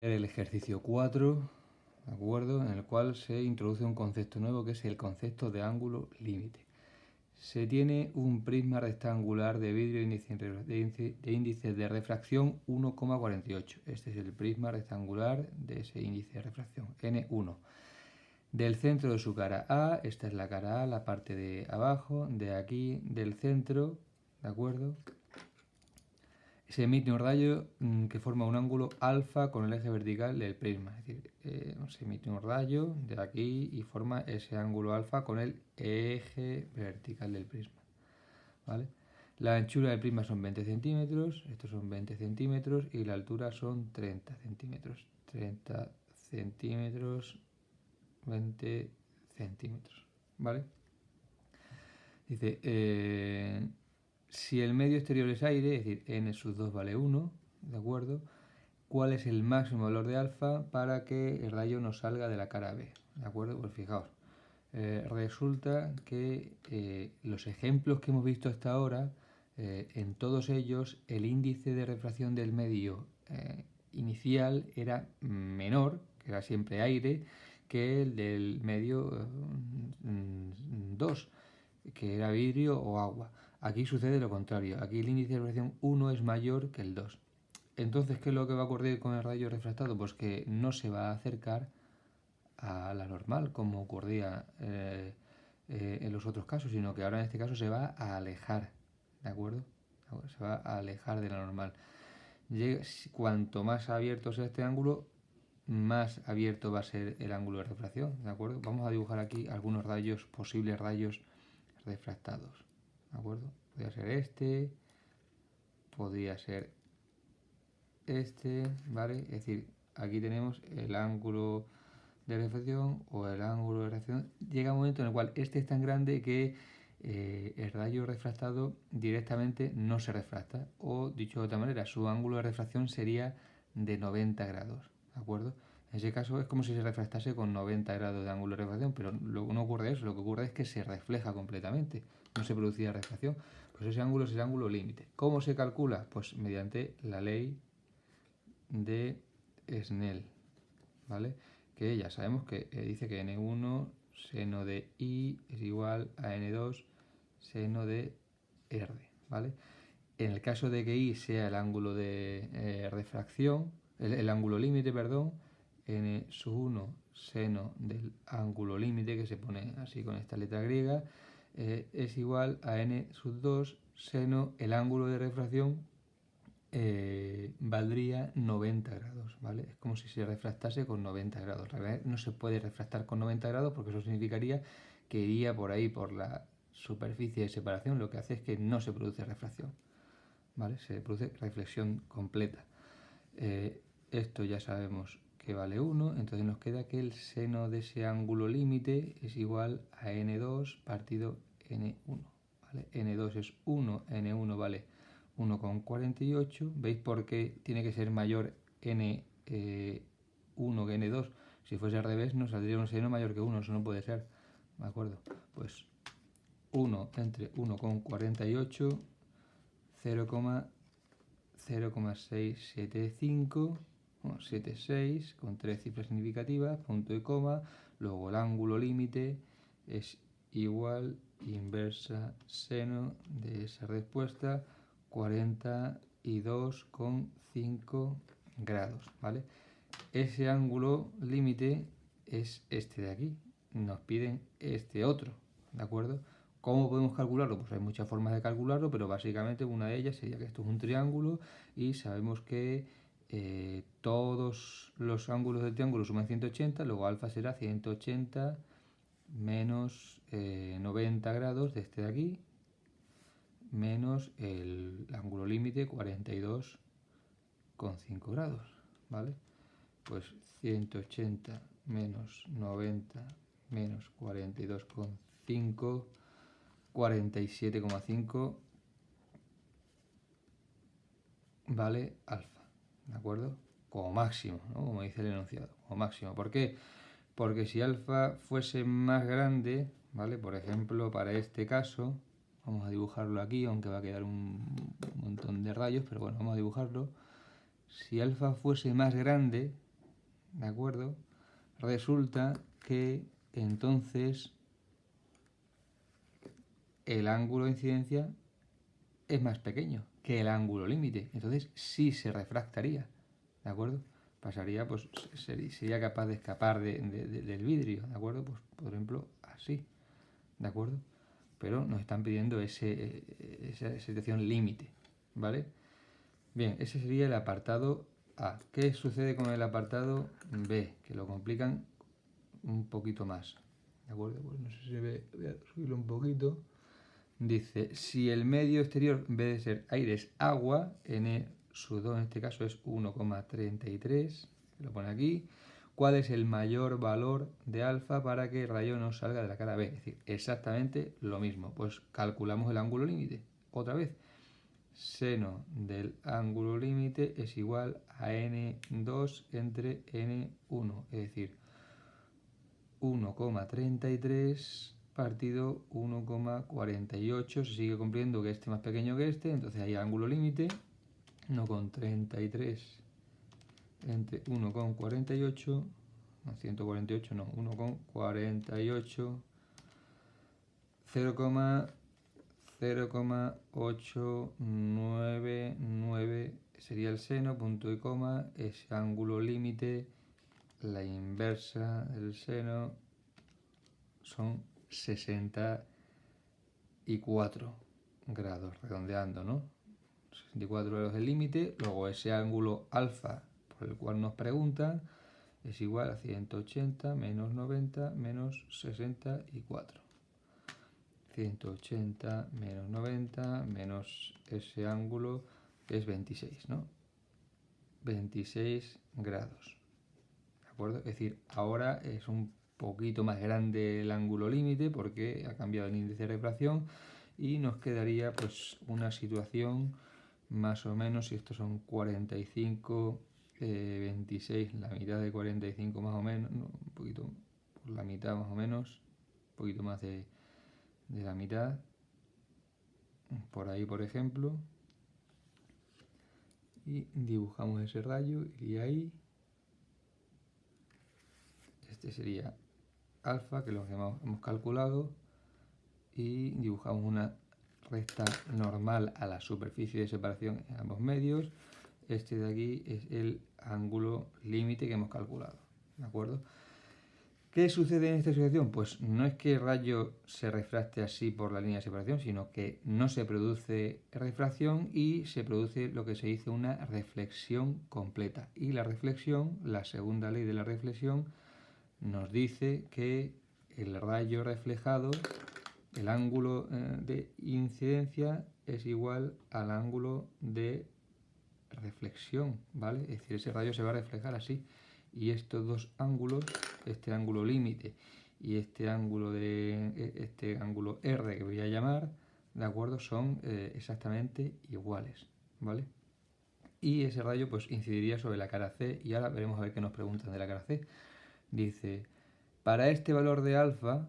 El ejercicio 4, ¿de acuerdo? En el cual se introduce un concepto nuevo que es el concepto de ángulo límite. Se tiene un prisma rectangular de vidrio de índice de refracción 1,48. Este es el prisma rectangular de ese índice de refracción, N1. Del centro de su cara A, esta es la cara A, la parte de abajo, de aquí, del centro, ¿de acuerdo? Se emite un rayo que forma un ángulo alfa con el eje vertical del prisma. Es decir, se emite un rayo de aquí y forma ese ángulo alfa con el eje vertical del prisma. ¿Vale? La anchura del prisma son 20 centímetros, estos son 20 centímetros y la altura son 30 centímetros. 30 centímetros, 20 centímetros. ¿Vale? Dice, si el medio exterior es aire, es decir, n sub 2 vale 1, ¿de acuerdo? ¿Cuál es el máximo valor de alfa para que el rayo no salga de la cara B? ¿De acuerdo? Pues fijaos, resulta que los ejemplos que hemos visto hasta ahora, en todos ellos el índice de refracción del medio inicial era menor, que era siempre aire, que el del medio 2, que era vidrio o agua. Aquí sucede lo contrario, aquí el índice de refracción 1 es mayor que el 2. Entonces, ¿qué es lo que va a ocurrir con el rayo refractado? Pues que no se va a acercar a la normal como ocurría en los otros casos, sino que ahora en este caso se va a alejar, ¿de acuerdo? Se va a alejar de la normal. Cuanto más abierto sea este ángulo, más abierto va a ser el ángulo de refracción, ¿de acuerdo? Vamos a dibujar aquí algunos rayos, posibles rayos refractados, ¿de acuerdo? Podría ser este, podría ser este, ¿vale? Es decir, aquí tenemos el ángulo de refracción o el ángulo de refracción. Llega un momento en el cual este es tan grande que el rayo refractado directamente no se refracta, o dicho de otra manera, su ángulo de refracción sería de 90 grados, ¿de acuerdo? En ese caso es como si se refractase con 90 grados de ángulo de refracción, pero luego no ocurre eso, lo que ocurre es que se refleja completamente, no se producía refracción. Pues ese ángulo es el ángulo límite. ¿Cómo se calcula? Pues mediante la ley de Snell, ¿vale? Que ya sabemos que dice que n1 seno de I es igual a n2 seno de R, ¿vale? En el caso de que I sea el ángulo de refracción, el ángulo límite, perdón, n sub 1 seno del ángulo límite, que se pone así con esta letra griega, es igual a n sub 2 seno el ángulo de refracción valdría 90 grados, ¿vale? Es como si se refractase con 90 grados. No se puede refractar con 90 grados porque eso significaría que iría por ahí, por la superficie de separación, lo que hace es que no se produce refracción, ¿vale? Se produce reflexión completa. Esto ya sabemos que vale 1, entonces nos queda que el seno de ese ángulo límite es igual a n2 partido n1, ¿vale? n2 es 1, n1 vale 1,48. ¿Veis por qué tiene que ser mayor n1 que n2? Si fuese al revés nos saldría un seno mayor que 1, eso no puede ser, ¿de acuerdo? Pues 1 entre 1,48, 0,0675, 76 con tres cifras significativas, punto y coma. Luego el ángulo límite es igual inversa seno de esa respuesta 42,5 grados, ¿vale? Ese ángulo límite es este de aquí. Nos piden este otro, ¿de acuerdo? ¿Cómo podemos calcularlo? Pues hay muchas formas de calcularlo, pero básicamente una de ellas sería que esto es un triángulo y sabemos que todos los ángulos del triángulo suman 180, luego alfa será 180 menos 90 grados de este de aquí, menos el ángulo límite 42,5 grados, ¿vale? Pues 180 menos 90 menos 42,5, 47,5 vale alfa, ¿de acuerdo? Como máximo, ¿no? Como dice el enunciado, como máximo. ¿Por qué? Porque si alfa fuese más grande, ¿vale? Por ejemplo, para este caso, vamos a dibujarlo aquí, aunque va a quedar un montón de rayos, pero bueno, vamos a dibujarlo. Si alfa fuese más grande, ¿de acuerdo? Resulta que entonces el ángulo de incidencia es más pequeño que el ángulo límite. Entonces sí se refractaría, ¿de acuerdo? Pasaría, pues sería capaz de escapar del vidrio, ¿de acuerdo? Pues por ejemplo, así, ¿de acuerdo? Pero nos están pidiendo esa situación límite, ¿vale? Bien, ese sería el apartado A. ¿Qué sucede con el apartado B? Que lo complican un poquito más, ¿de acuerdo? Pues no sé si se ve, voy a subirlo un poquito. Dice, si el medio exterior en vez de ser aire es agua, N2 en este caso es 1,33, lo pone aquí. ¿Cuál es el mayor valor de alfa para que el rayo no salga de la cara B? Es decir, exactamente lo mismo. Pues calculamos el ángulo límite. Otra vez, seno del ángulo límite es igual a N2 entre N1, es decir, 1,33 partido 1,48. Se sigue cumpliendo que este es más pequeño que este, entonces hay ángulo límite. 1,33 entre 1,48, no, 148 no, 1,48, 0,0899 sería el seno, punto y coma, ese ángulo límite, la inversa del seno son 64 grados, redondeando, ¿no? 64 grados el límite, luego ese ángulo alfa por el cual nos preguntan es igual a 180 menos 90 menos 64. 180 menos 90 menos ese ángulo es 26, ¿no? 26 grados, ¿de acuerdo? Es decir, ahora es un poquito más grande el ángulo límite porque ha cambiado el índice de refracción y nos quedaría pues una situación más o menos, si estos son 45, 26, la mitad de 45 más o menos, no, un poquito por la mitad más o menos, un poquito más de la mitad, por ahí por ejemplo, y dibujamos ese rayo y ahí este sería alfa, que lo hemos calculado, y dibujamos una recta normal a la superficie de separación en ambos medios. Este de aquí es el ángulo límite que hemos calculado, ¿de acuerdo? ¿Qué sucede en esta situación? Pues no es que el rayo se refracte así por la línea de separación, sino que no se produce refracción y se produce lo que se dice una reflexión completa. Y la reflexión, la segunda ley de la reflexión, nos dice que el rayo reflejado, el ángulo de incidencia es igual al ángulo de reflexión, ¿vale? Es decir, ese rayo se va a reflejar así. Y estos dos ángulos, este ángulo límite y este ángulo R que voy a llamar, ¿de acuerdo? Son exactamente iguales, ¿vale? Y ese rayo pues incidiría sobre la cara C y ahora veremos a ver qué nos preguntan de la cara C. Dice, para este valor de alfa,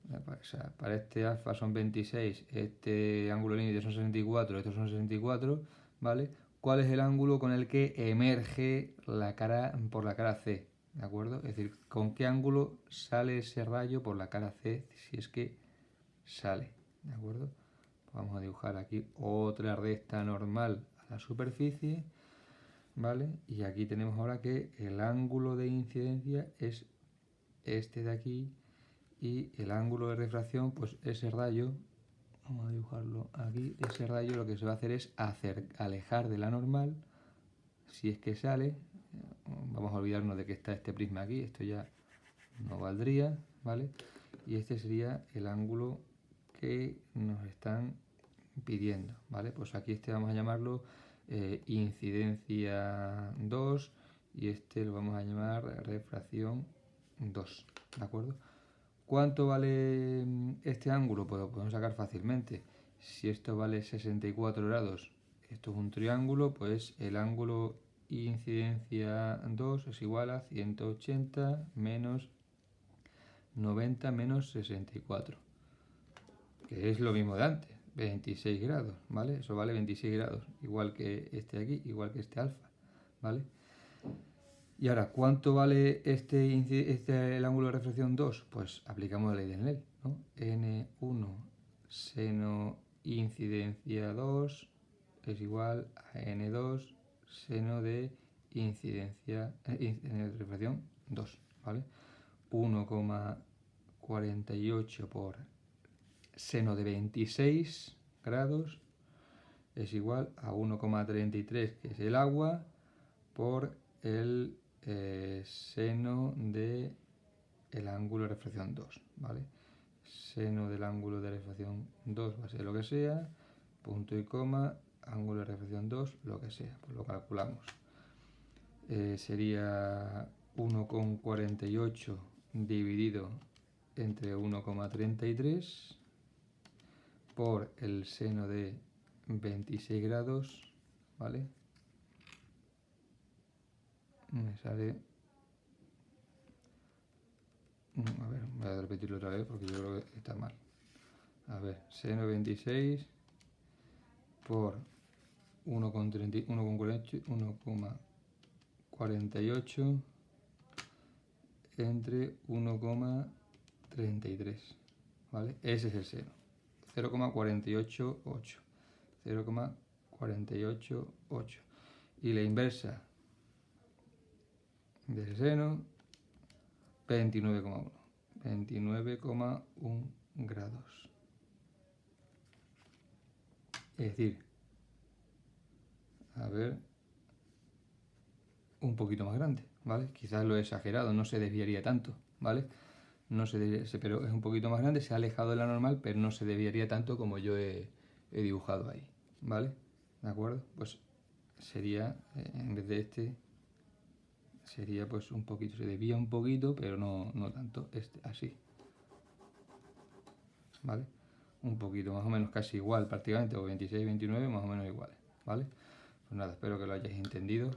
o sea, para este alfa son 26, este ángulo límite son 64, estos son 64, ¿vale? ¿Cuál es el ángulo con el que emerge la cara por la cara C? ¿De acuerdo? Es decir, ¿con qué ángulo sale ese rayo por la cara C si es que sale? ¿De acuerdo? Vamos a dibujar aquí otra recta normal a la superficie, ¿vale? Y aquí tenemos ahora que el ángulo de incidencia es este de aquí y el ángulo de refracción, pues ese rayo, vamos a dibujarlo aquí, ese rayo lo que se va a hacer es alejar de la normal, si es que sale, vamos a olvidarnos de que está este prisma aquí, esto ya no valdría, ¿vale? Y este sería el ángulo que nos están pidiendo, ¿vale? Pues aquí este vamos a llamarlo incidencia 2 y este lo vamos a llamar refracción 2, ¿de acuerdo? ¿Cuánto vale este ángulo? Pues lo podemos sacar fácilmente. Si esto vale 64 grados, esto es un triángulo, pues el ángulo incidencia 2 es igual a 180 menos 90 menos 64, que es lo mismo de antes, 26 grados, ¿vale? Eso vale 26 grados, igual que este aquí, igual que este alfa, ¿vale? Y ahora, ¿cuánto vale el ángulo de reflexión 2? Pues aplicamos la ley de Snell, ¿no? N1 seno incidencia 2 es igual a N2 seno de incidencia reflexión 2, ¿vale? 1,48 por seno de 26 grados es igual a 1,33, que es el agua, por el seno de el ángulo de reflexión 2, ¿vale? Seno del ángulo de reflexión 2 va a ser lo que sea, punto y coma, ángulo de reflexión 2, lo que sea, pues lo calculamos. Sería 1,48 dividido entre 1,33 por el seno de 26 grados, ¿vale? Me sale... A ver, voy a repetirlo otra vez porque yo creo que está mal. A ver, seno 26 por 1,48 entre 1,33, ¿vale? Ese es el seno. 0,488. 0,488. Y la inversa del seno, 29,1. 29,1 grados. Es decir, a ver, un poquito más grande, ¿vale? Quizás lo he exagerado, no se desviaría tanto, ¿vale? No se desviaría, pero es un poquito más grande, se ha alejado de la normal, pero no se desviaría tanto como yo he dibujado ahí, ¿vale? ¿De acuerdo? Pues sería, en vez de este, sería pues un poquito, se desvía un poquito, pero no tanto, así, ¿vale? Un poquito, más o menos casi igual, prácticamente, o 26, 29, más o menos iguales, ¿vale? Pues nada, espero que lo hayáis entendido.